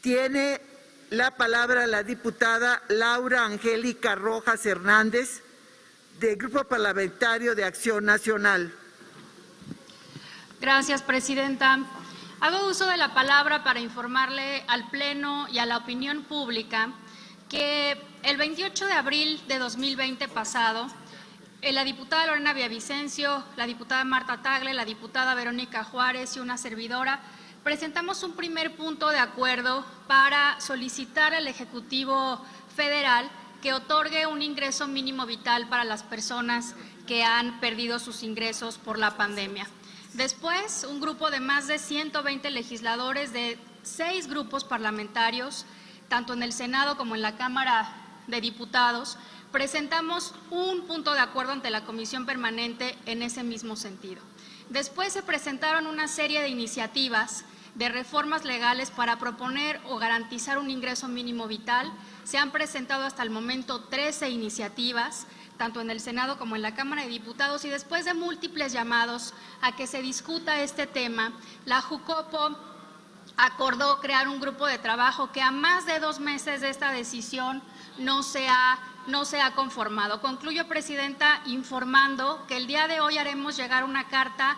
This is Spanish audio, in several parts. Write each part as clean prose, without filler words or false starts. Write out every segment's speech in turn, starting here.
Tiene la palabra la diputada Laura Angélica Rojas Hernández, del Grupo Parlamentario de Acción Nacional. Gracias, presidenta. Hago uso de la palabra para informarle al Pleno y a la opinión pública que el 28 de abril de 2020 pasado, la diputada Lorena Villavicencio, la diputada Marta Tagle, la diputada Verónica Juárez y una servidora presentamos un primer punto de acuerdo para solicitar al Ejecutivo Federal que otorgue un ingreso mínimo vital para las personas que han perdido sus ingresos por la pandemia. Después, un grupo de más de 120 legisladores de 6 grupos parlamentarios, tanto en el Senado como en la Cámara de Diputados, presentamos un punto de acuerdo ante la Comisión Permanente en ese mismo sentido. Después se presentaron una serie de iniciativas de reformas legales para proponer o garantizar un ingreso mínimo vital. Se han presentado hasta el momento 13 iniciativas, tanto en el Senado como en la Cámara de Diputados, y después de múltiples llamados a que se discuta este tema, la Jucopo acordó crear un grupo de trabajo que a más de 2 meses de esta decisión no se ha conformado. Concluyo, presidenta, informando que el día de hoy haremos llegar una carta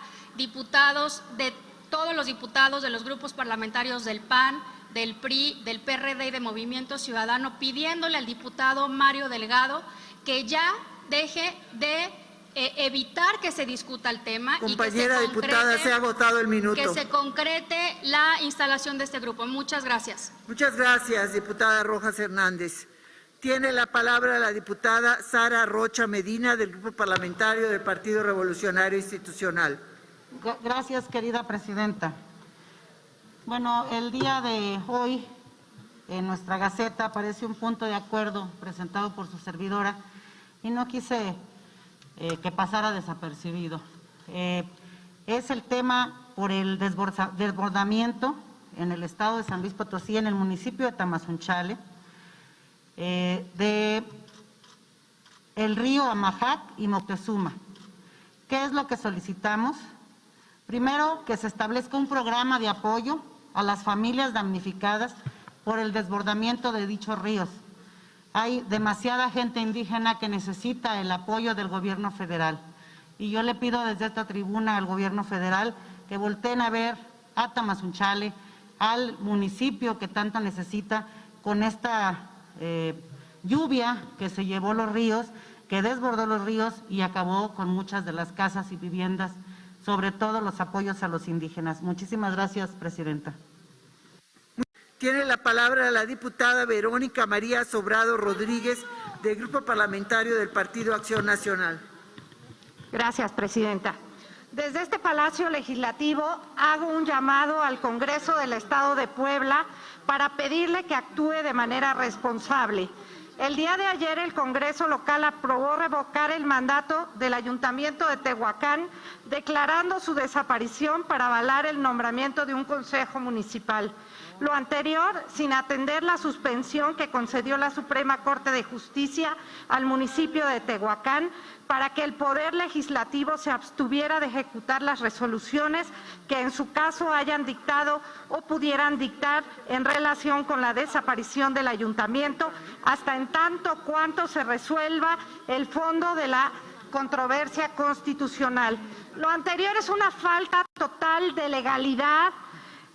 todos los diputados de los grupos parlamentarios del PAN, del PRI, del PRD y de Movimiento Ciudadano, pidiéndole al diputado Mario Delgado que ya deje de evitar que se discuta el tema. Compañera diputada, se ha agotado el minuto. Que se concrete la instalación de este grupo. Muchas gracias. Muchas gracias, diputada Rojas Hernández. Tiene la palabra la diputada Sara Rocha Medina, del Grupo Parlamentario del Partido Revolucionario Institucional. Gracias, querida presidenta. Bueno, el día de hoy en nuestra Gaceta aparece un punto de acuerdo presentado por su servidora y no quise que pasara desapercibido. Es el tema por el desbordamiento en el estado de San Luis Potosí, en el municipio de Tamazunchale, de el río Amajac y Moctezuma. ¿Qué es lo que solicitamos? Primero, que se establezca un programa de apoyo a las familias damnificadas por el desbordamiento de dichos ríos. Hay demasiada gente indígena que necesita el apoyo del gobierno federal. Y yo le pido desde esta tribuna al gobierno federal que volteen a ver a Tamazunchale, al municipio que tanto necesita, con esta lluvia que se llevó los ríos, que desbordó los ríos y acabó con muchas de las casas y viviendas, sobre todo los apoyos a los indígenas. Muchísimas gracias, presidenta. Tiene la palabra la diputada Verónica María Sobrado Rodríguez, del Grupo Parlamentario del Partido Acción Nacional. Gracias, presidenta. Desde este Palacio Legislativo hago un llamado al Congreso del Estado de Puebla para pedirle que actúe de manera responsable. El día de ayer el Congreso local aprobó revocar el mandato del Ayuntamiento de Tehuacán, declarando su desaparición para avalar el nombramiento de un consejo municipal. Lo anterior sin atender la suspensión que concedió la Suprema Corte de Justicia al municipio de Tehuacán para que el Poder Legislativo se abstuviera de ejecutar las resoluciones que en su caso hayan dictado o pudieran dictar en relación con la desaparición del ayuntamiento, hasta en tanto cuanto se resuelva el fondo de la controversia constitucional. Lo anterior es una falta total de legalidad,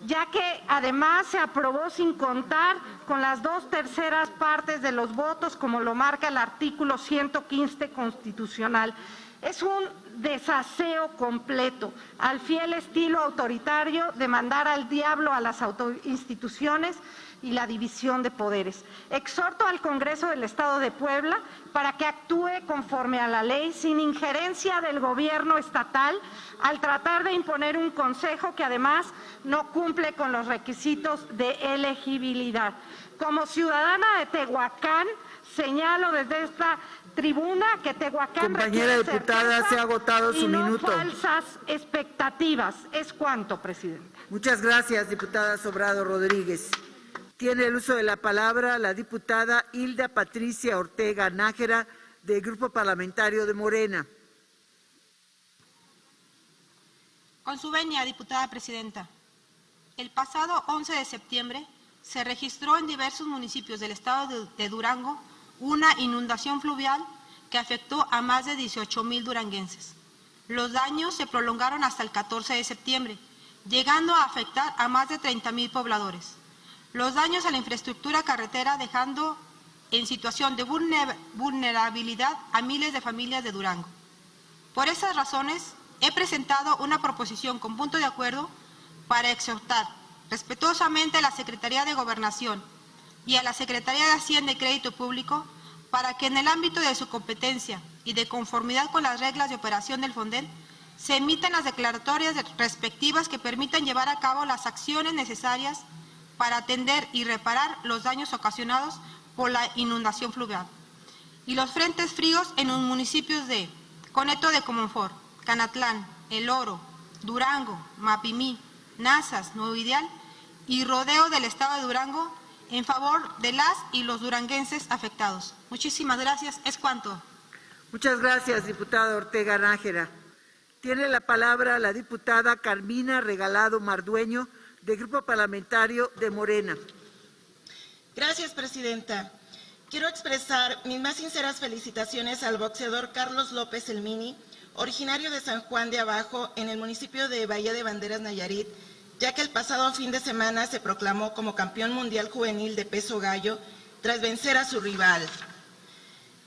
ya que además se aprobó sin contar con las 2/3 partes de los votos, como lo marca el artículo 115 constitucional. Es un desaseo completo, al fiel estilo autoritario de mandar al diablo a las instituciones y la división de poderes. Exhorto al Congreso del Estado de Puebla para que actúe conforme a la ley, sin injerencia del gobierno estatal, al tratar de imponer un consejo que además no cumple con los requisitos de elegibilidad. Como ciudadana de Tehuacán, señalo desde esta tribuna que Tehuacán Compañera diputada, se ha agotado su minuto. No falsas expectativas. Es cuanto, presidenta. Muchas gracias, diputada Sobrado Rodríguez. Tiene el uso de la palabra la diputada Hilda Patricia Ortega Nájera, del Grupo Parlamentario de Morena. Con su venia, diputada presidenta. El pasado 11 de septiembre se registró en diversos municipios del estado de Durango una inundación fluvial que afectó a más de 18,000 duranguenses. Los daños se prolongaron hasta el 14 de septiembre, llegando a afectar a más de 30,000 pobladores. Los daños a la infraestructura carretera dejando en situación de vulnerabilidad a miles de familias de Durango. Por esas razones, he presentado una proposición con punto de acuerdo para exhortar respetuosamente a la Secretaría de Gobernación y a la Secretaría de Hacienda y Crédito Público para que en el ámbito de su competencia y de conformidad con las reglas de operación del Fonden se emitan las declaratorias respectivas que permitan llevar a cabo las acciones necesarias para atender y reparar los daños ocasionados por la inundación fluvial y los frentes fríos en los municipios de Coneto de Comonfort, Canatlán, El Oro, Durango, Mapimí, Nazas, Nuevo Ideal y Rodeo del estado de Durango en favor de las y los duranguenses afectados. Muchísimas gracias. Es cuanto. Muchas gracias, diputada Ortega Nájera. Tiene la palabra la diputada Carmina Regalado Mardueño, del Grupo Parlamentario de Morena. Gracias, presidenta. Quiero expresar mis más sinceras felicitaciones al boxeador Carlos López Elmini, originario de San Juan de Abajo, en el municipio de Bahía de Banderas, Nayarit, ya que el pasado fin de semana se proclamó como campeón mundial juvenil de peso gallo tras vencer a su rival.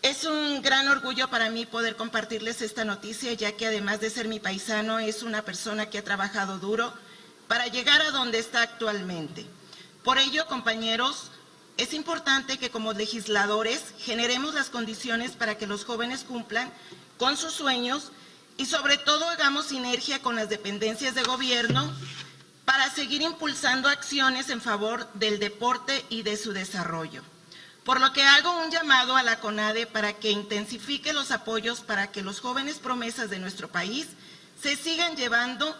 Es un gran orgullo para mí poder compartirles esta noticia, ya que además de ser mi paisano, es una persona que ha trabajado duro para llegar a donde está actualmente. Por ello, compañeros, es importante que como legisladores generemos las condiciones para que los jóvenes cumplan con sus sueños y sobre todo hagamos sinergia con las dependencias de gobierno para seguir impulsando acciones en favor del deporte y de su desarrollo. Por lo que hago un llamado a la CONADE para que intensifique los apoyos para que los jóvenes promesas de nuestro país se siga llevando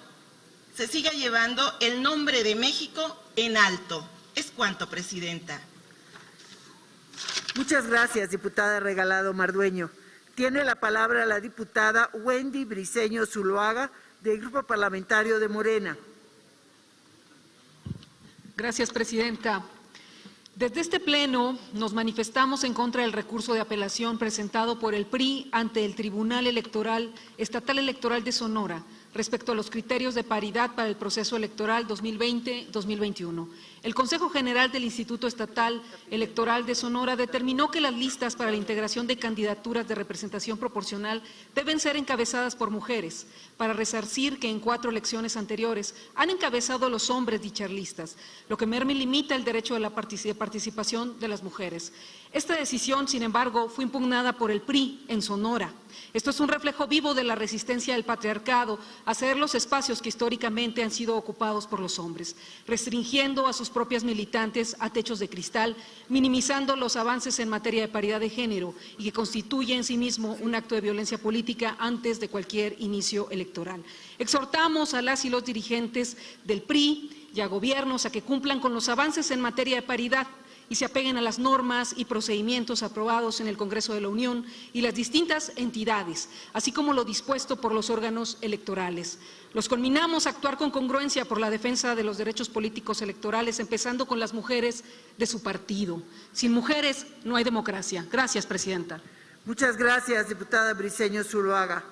el nombre de México en alto. Es cuanto, presidenta. Muchas gracias, diputada Regalado Mardueño. Tiene la palabra la diputada Wendy Briceño Zuluaga, del Grupo Parlamentario de Morena. Gracias, presidenta. Desde este pleno nos manifestamos en contra del recurso de apelación presentado por el PRI ante el Tribunal Estatal Electoral de Sonora respecto a los criterios de paridad para el proceso electoral 2020-2021. El Consejo General del Instituto Estatal Electoral de Sonora determinó que las listas para la integración de candidaturas de representación proporcional deben ser encabezadas por mujeres, para resarcir que en 4 elecciones anteriores han encabezado los hombres dichas listas, lo que limita el derecho de la participación de las mujeres. Esta decisión, sin embargo, fue impugnada por el PRI en Sonora. Esto es un reflejo vivo de la resistencia del patriarcado a ceder los espacios que históricamente han sido ocupados por los hombres, restringiendo a sus propias militantes a techos de cristal, minimizando los avances en materia de paridad de género y que constituye en sí mismo un acto de violencia política antes de cualquier inicio electoral. Exhortamos a las y los dirigentes del PRI y a gobiernos a que cumplan con los avances en materia de paridad y se apeguen a las normas y procedimientos aprobados en el Congreso de la Unión y las distintas entidades, así como lo dispuesto por los órganos electorales. Los conminamos a actuar con congruencia por la defensa de los derechos políticos electorales, empezando con las mujeres de su partido. Sin mujeres no hay democracia. Gracias, presidenta. Muchas gracias, diputada Briceño Zuluaga.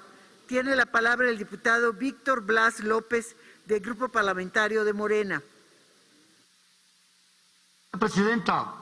Tiene la palabra el diputado Víctor Blas López, del Grupo Parlamentario de Morena. Presidenta,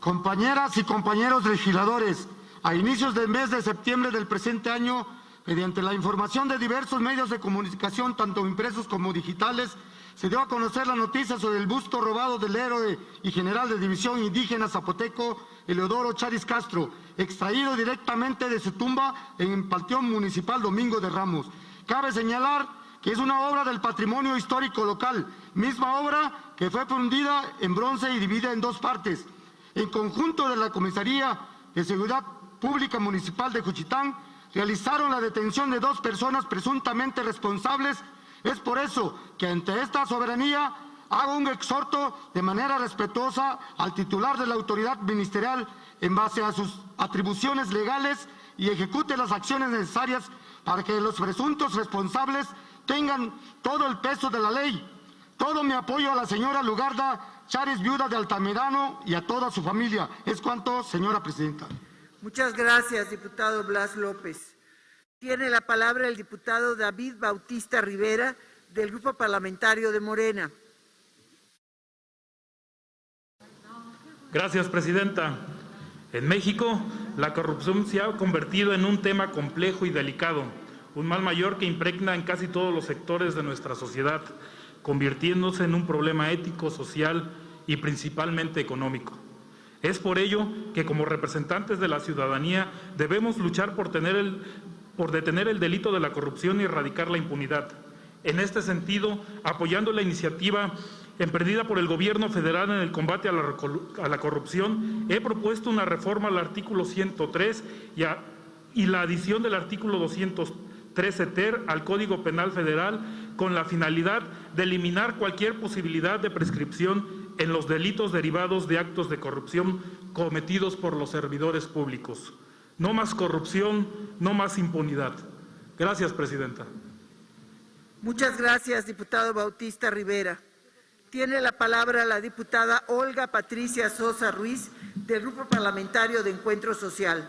compañeras y compañeros legisladores, a inicios del mes de septiembre del presente año, mediante la información de diversos medios de comunicación, tanto impresos como digitales, se dio a conocer la noticia sobre el busto robado del héroe y general de división indígena zapoteco Eleodoro Charis Castro, extraído directamente de su tumba en el Panteón Municipal Domingo de Ramos. Cabe señalar que es una obra del patrimonio histórico local, misma obra que fue fundida en bronce y dividida en 2 partes. En conjunto de la Comisaría de Seguridad Pública Municipal de Juchitán, realizaron la detención de 2 personas presuntamente responsables. Es por eso que ante esta soberanía hago un exhorto de manera respetuosa al titular de la autoridad ministerial en base a sus atribuciones legales y ejecute las acciones necesarias para que los presuntos responsables tengan todo el peso de la ley. Todo mi apoyo a la señora Lugarda Chávez, viuda de Altamirano, y a toda su familia. Es cuanto, señora presidenta. Muchas gracias, diputado Blas López. Tiene la palabra el diputado David Bautista Rivera, del Grupo Parlamentario de Morena. Gracias, presidenta. En México, la corrupción se ha convertido en un tema complejo y delicado, un mal mayor que impregna en casi todos los sectores de nuestra sociedad, convirtiéndose en un problema ético, social y principalmente económico. Es por ello que como representantes de la ciudadanía debemos luchar por detener el delito de la corrupción y erradicar la impunidad. En este sentido, apoyando la iniciativa emprendida por el Gobierno federal en el combate a la corrupción, he propuesto una reforma al artículo 103 y la adición del artículo 213 ter al Código Penal Federal con la finalidad de eliminar cualquier posibilidad de prescripción en los delitos derivados de actos de corrupción cometidos por los servidores públicos. No más corrupción, no más impunidad. Gracias, presidenta. Muchas gracias, diputado Bautista Rivera. Tiene la palabra la diputada Olga Patricia Sosa Ruiz, del Grupo Parlamentario de Encuentro Social.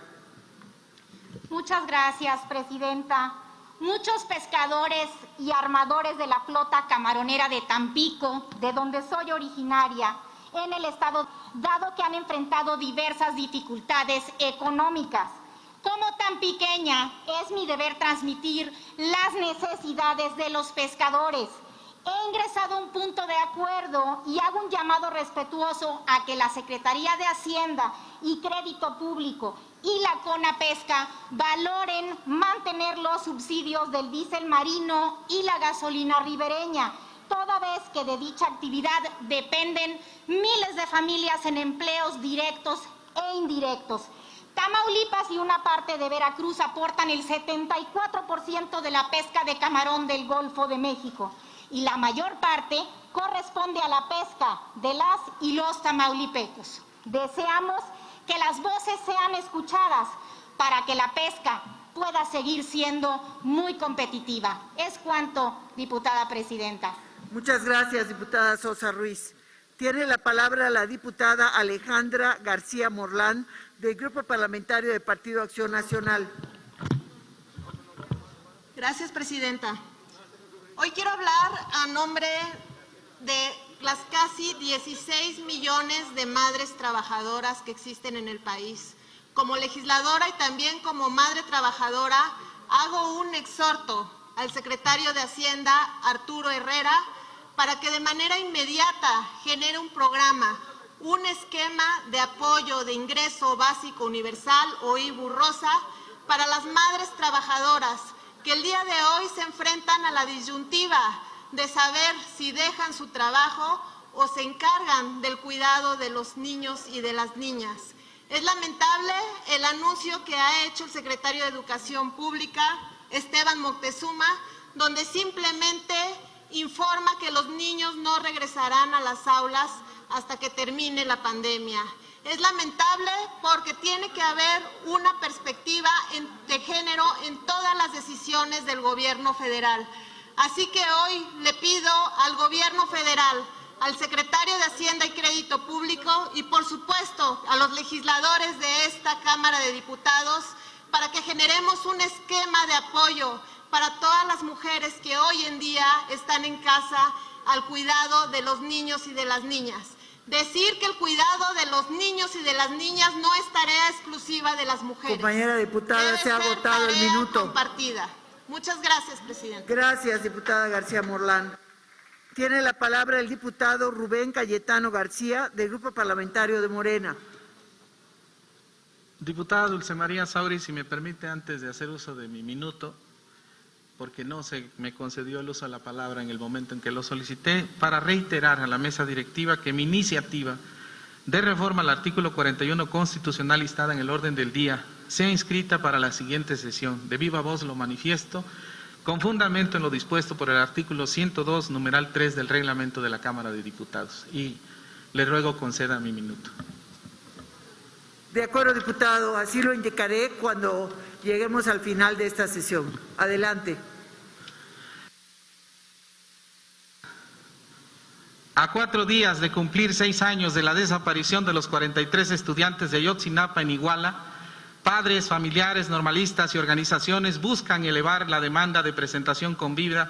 Muchas gracias, presidenta. Muchos pescadores y armadores de la flota camaronera de Tampico, de donde soy originaria, en el estado, dado que han enfrentado diversas dificultades económicas. Como tampiqueña, es mi deber transmitir las necesidades de los pescadores. He ingresado un punto de acuerdo y hago un llamado respetuoso a que la Secretaría de Hacienda y Crédito Público y la CONAPESCA valoren mantener los subsidios del diésel marino y la gasolina ribereña, toda vez que de dicha actividad dependen miles de familias en empleos directos e indirectos. Tamaulipas y una parte de Veracruz aportan el 74% de la pesca de camarón del Golfo de México y la mayor parte corresponde a la pesca de las y los tamaulipecos. Deseamos que las voces sean escuchadas para que la pesca pueda seguir siendo muy competitiva. Es cuanto, diputada presidenta. Muchas gracias, diputada Sosa Ruiz. Tiene la palabra la diputada Alejandra García Morlán, del Grupo Parlamentario del Partido Acción Nacional. Gracias, presidenta. Hoy quiero hablar a nombre de las casi 16 millones de madres trabajadoras que existen en el país. Como legisladora y también como madre trabajadora, hago un exhorto al secretario de Hacienda, Arturo Herrera, para que de manera inmediata genere un programa, un esquema de apoyo de ingreso básico universal o IBU rosa para las madres trabajadoras que el día de hoy se enfrentan a la disyuntiva de saber si dejan su trabajo o se encargan del cuidado de los niños y de las niñas. Es lamentable el anuncio que ha hecho el secretario de Educación Pública, Esteban Moctezuma, donde simplemente informa que los niños no regresarán a las aulas hasta que termine la pandemia. Es lamentable porque tiene que haber una perspectiva de género en todas las decisiones del gobierno federal. Así que hoy le pido al gobierno federal, al secretario de Hacienda y Crédito Público y por supuesto a los legisladores de esta Cámara de Diputados para que generemos un esquema de apoyo para todas las mujeres que hoy en día están en casa al cuidado de los niños y de las niñas. Decir que el cuidado de los niños y de las niñas no es tarea exclusiva de las mujeres. Compañera diputada, Debe se ha ser agotado el tarea minuto. compartida. Muchas gracias, presidente. Gracias, diputada García Morlán. Tiene la palabra el diputado Rubén Cayetano García, del Grupo Parlamentario de Morena. Diputada Dulce María Sauri, si me permite, antes de hacer uso de mi minuto, porque no se me concedió el uso de la palabra en el momento en que lo solicité, para reiterar a la mesa directiva que mi iniciativa de reforma al artículo 41 constitucional listada en el orden del día sea inscrita para la siguiente sesión. De viva voz lo manifiesto, con fundamento en lo dispuesto por el artículo 102, numeral 3 del reglamento de la Cámara de Diputados. Y le ruego conceda mi minuto. De acuerdo, diputado, así lo indicaré cuando lleguemos al final de esta sesión. Adelante. A 4 días de cumplir 6 años de la desaparición de los 43 estudiantes de Ayotzinapa en Iguala, padres, familiares, normalistas y organizaciones buscan elevar la demanda de presentación con vida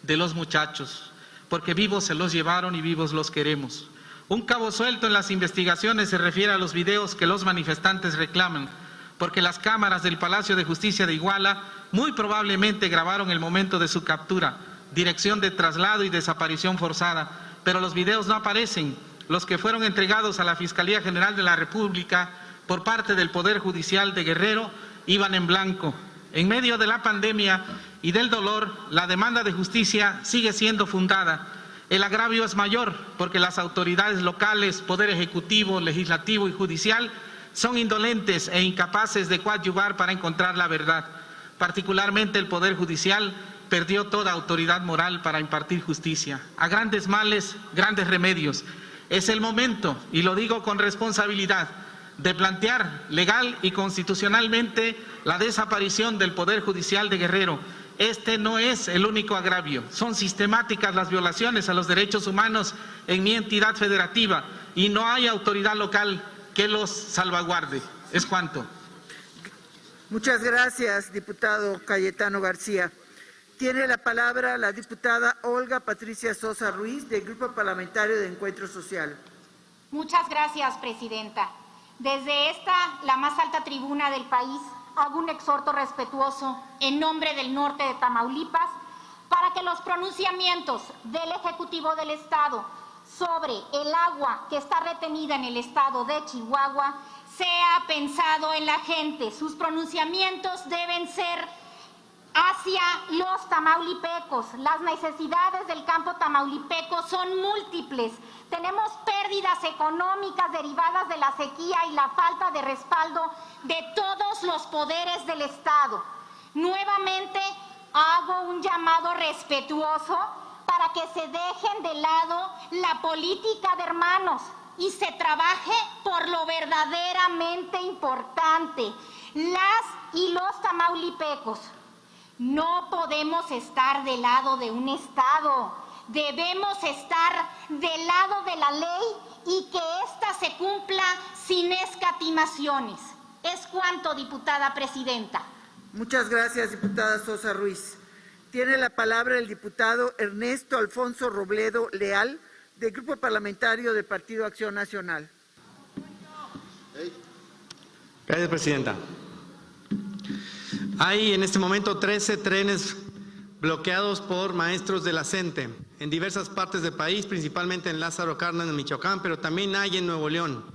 de los muchachos, porque vivos se los llevaron y vivos los queremos. Un cabo suelto en las investigaciones se refiere a los videos que los manifestantes reclaman, porque las cámaras del Palacio de Justicia de Iguala muy probablemente grabaron el momento de su captura, dirección de traslado y desaparición forzada, pero los videos no aparecen. Los que fueron entregados a la Fiscalía General de la República por parte del Poder Judicial de Guerrero iban en blanco. En medio de la pandemia y del dolor, la demanda de justicia sigue siendo fundada. El agravio es mayor porque las autoridades locales, Poder Ejecutivo, Legislativo y Judicial son indolentes e incapaces de coadyuvar para encontrar la verdad. Particularmente el Poder Judicial perdió toda autoridad moral para impartir justicia. A grandes males, grandes remedios. Es el momento, y lo digo con responsabilidad, de plantear legal y constitucionalmente la desaparición del Poder Judicial de Guerrero. Este no es el único agravio. Son sistemáticas las violaciones a los derechos humanos en mi entidad federativa y no hay autoridad local que los salvaguarde. Es cuanto. Muchas gracias, diputado Cayetano García. Tiene la palabra la diputada Olga Patricia Sosa Ruiz, del Grupo Parlamentario de Encuentro Social. Muchas gracias, presidenta. Desde esta, la más alta tribuna del país, hago un exhorto respetuoso en nombre del norte de Tamaulipas para que los pronunciamientos del Ejecutivo del Estado sobre el agua que está retenida en el estado de Chihuahua sea pensado en la gente. Sus pronunciamientos deben ser hacia los tamaulipecos. Las necesidades del campo tamaulipeco son múltiples. Tenemos pérdidas económicas derivadas de la sequía y la falta de respaldo de todos los poderes del Estado. Nuevamente hago un llamado respetuoso para que se dejen de lado la política de hermanos y se trabaje por lo verdaderamente importante, las y los tamaulipecos. No podemos estar del lado de un Estado, debemos estar del lado de la ley y que ésta se cumpla sin escatimaciones. Es cuanto, diputada presidenta. Muchas gracias, diputada Sosa Ruiz. Tiene la palabra el diputado Ernesto Alfonso Robledo Leal, del Grupo Parlamentario del Partido Acción Nacional. Gracias, presidenta. Hay en este momento 13 trenes bloqueados por maestros de la CENTE en diversas partes del país, principalmente en Lázaro Cárdenas, en Michoacán, pero también hay en Nuevo León.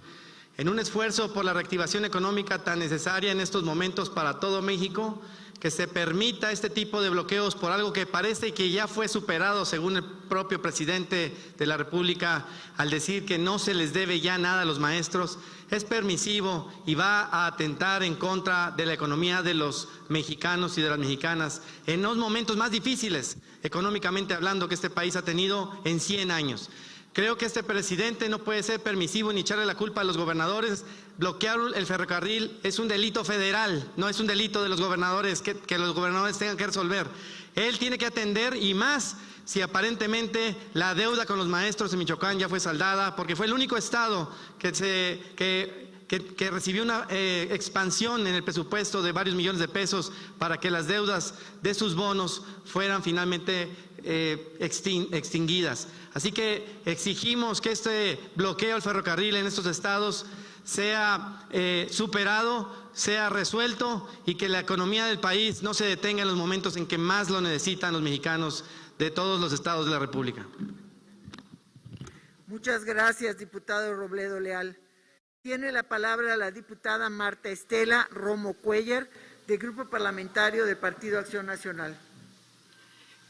En un esfuerzo por la reactivación económica tan necesaria en estos momentos para todo México, que se permita este tipo de bloqueos por algo que parece que ya fue superado según el propio presidente de la República al decir que no se les debe ya nada a los maestros, es permisivo y va a atentar en contra de la economía de los mexicanos y de las mexicanas en los momentos más difíciles, económicamente hablando, que este país ha tenido en 100 años. Creo que este presidente no puede ser permisivo ni echarle la culpa a los gobernadores. Bloquear el ferrocarril es un delito federal, no es un delito de los gobernadores que los gobernadores tengan que resolver. Él tiene que atender, y más si aparentemente la deuda con los maestros de Michoacán ya fue saldada, porque fue el único estado que recibió una expansión en el presupuesto de varios millones de pesos para que las deudas de sus bonos fueran finalmente extinguidas. Así que exigimos que este bloqueo al ferrocarril en estos estados sea superado, sea resuelto y que la economía del país no se detenga en los momentos en que más lo necesitan los mexicanos de todos los estados de la República. Muchas gracias, diputado Robledo Leal. Tiene la palabra la diputada Marta Estela Romo Cuellar, del Grupo Parlamentario del Partido Acción Nacional.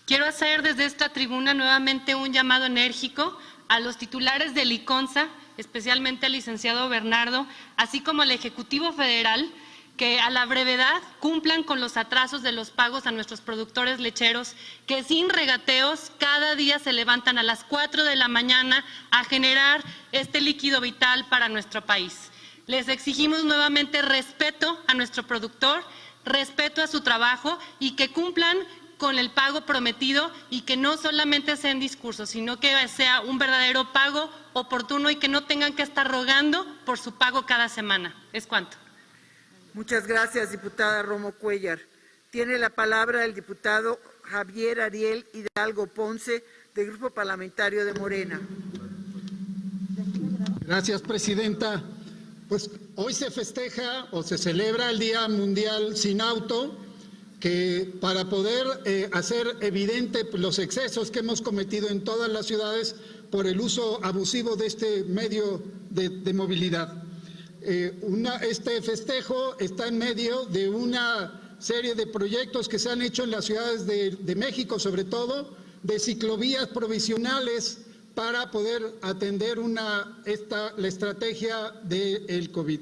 Quiero hacer desde esta tribuna nuevamente un llamado enérgico a los titulares del ICONSA, especialmente al licenciado Bernardo, así como al Ejecutivo Federal, que a la brevedad cumplan con los atrasos de los pagos a nuestros productores lecheros, que sin regateos cada día se levantan a las 4 de la mañana a generar este líquido vital para nuestro país. Les exigimos nuevamente respeto a nuestro productor, respeto a su trabajo y que cumplan con el pago prometido y que no solamente sean discursos, sino que sea un verdadero pago oportuno y que no tengan que estar rogando por su pago cada semana. Es cuanto. Muchas gracias, diputada Romo Cuellar. Tiene la palabra el diputado Javier Ariel Hidalgo Ponce, del Grupo Parlamentario de Morena. Gracias, presidenta. Pues hoy se festeja o se celebra el Día Mundial Sin Auto, que para poder hacer evidente los excesos que hemos cometido en todas las ciudades por el uso abusivo de este medio de movilidad. Este festejo está en medio de una serie de proyectos que se han hecho en las ciudades de México, sobre todo, de ciclovías provisionales para poder atender la estrategia del COVID.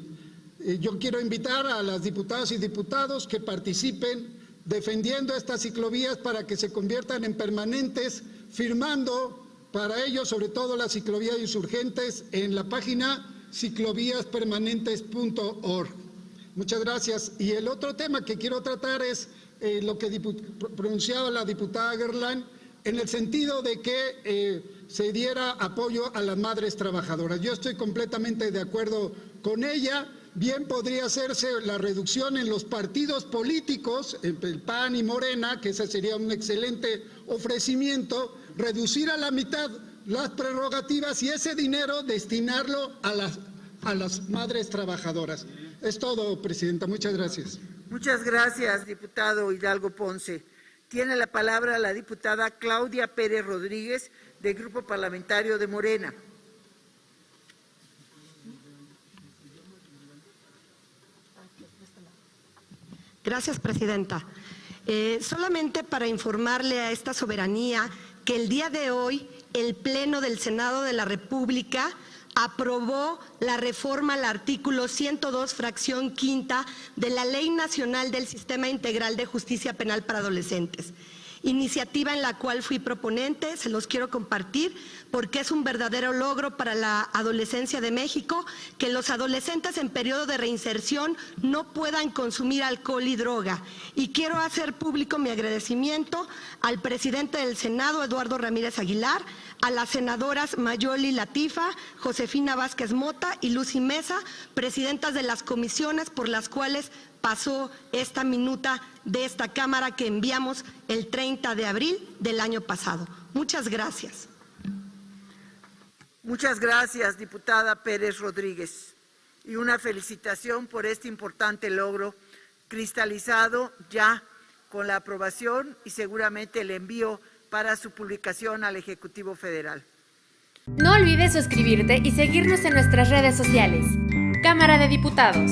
Yo quiero invitar a las diputadas y diputados que participen defendiendo estas ciclovías para que se conviertan en permanentes, firmando para ello, sobre todo las ciclovías insurgentes, en la página ciclovíaspermanentes.org. Muchas gracias. Y el otro tema que quiero tratar es lo que pronunciaba la diputada Guerlain, en el sentido de que se diera apoyo a las madres trabajadoras. Yo estoy completamente de acuerdo con ella. Bien podría hacerse la reducción en los partidos políticos, el PAN y Morena, que ese sería un excelente ofrecimiento, reducir a la mitad las prerrogativas y ese dinero destinarlo a las madres trabajadoras. Es todo, presidenta. Muchas gracias. Muchas gracias, diputado Hidalgo Ponce. Tiene la palabra la diputada Claudia Pérez Rodríguez, del Grupo Parlamentario de Morena. Gracias, presidenta. Solamente para informarle a esta soberanía que el día de hoy el Pleno del Senado de la República aprobó la reforma al artículo 102, fracción quinta de la Ley Nacional del Sistema Integral de Justicia Penal para Adolescentes. Iniciativa en la cual fui proponente, se los quiero compartir porque es un verdadero logro para la adolescencia de México que los adolescentes en periodo de reinserción no puedan consumir alcohol y droga. Y quiero hacer público mi agradecimiento al presidente del Senado, Eduardo Ramírez Aguilar, a las senadoras Mayoli Latifa, Josefina Vázquez Mota y Lucy Mesa, presidentas de las comisiones por las cuales pasó esta minuta de esta Cámara que enviamos el 30 de abril del año pasado. Muchas gracias. Muchas gracias, diputada Pérez Rodríguez. Y una felicitación por este importante logro cristalizado ya con la aprobación y seguramente el envío para su publicación al Ejecutivo Federal. No olvides suscribirte y seguirnos en nuestras redes sociales. Cámara de Diputados.